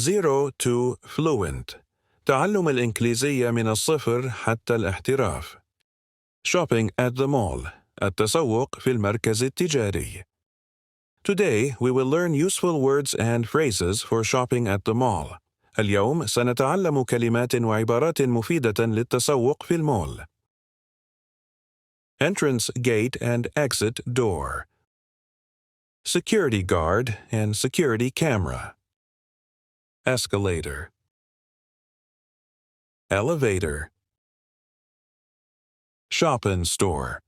0 to fluent. تعلم الإنجليزية من الصفر حتى الاحتراف. Shopping at the mall. التسوق في المركز التجاري. Today we will learn useful words and phrases for shopping at the mall. اليوم سنتعلم كلمات وعبارات مفيدة للتسوق في المول. Entrance gate and exit door. Security guard and security camera. Escalator. Elevator. Shop-in store.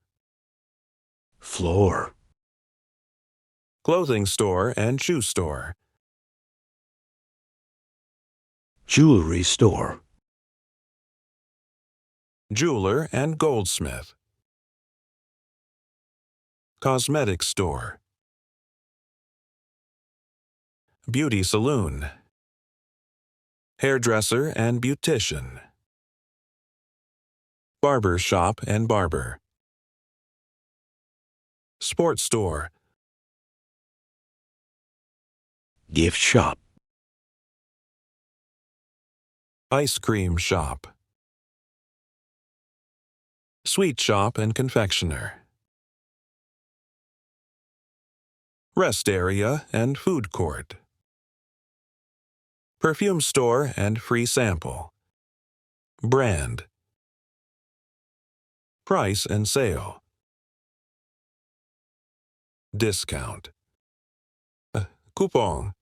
Floor. Clothing store and shoe store. Jewelry store. Jeweler and goldsmith. Cosmetic store. Beauty salon. Hairdresser and beautician. Barber shop and barber. Sports store. Gift shop. Ice cream shop. Sweet shop and confectioner. Rest area and food court. Perfume store and free sample. Brand. Price and sale. Discount. Coupon.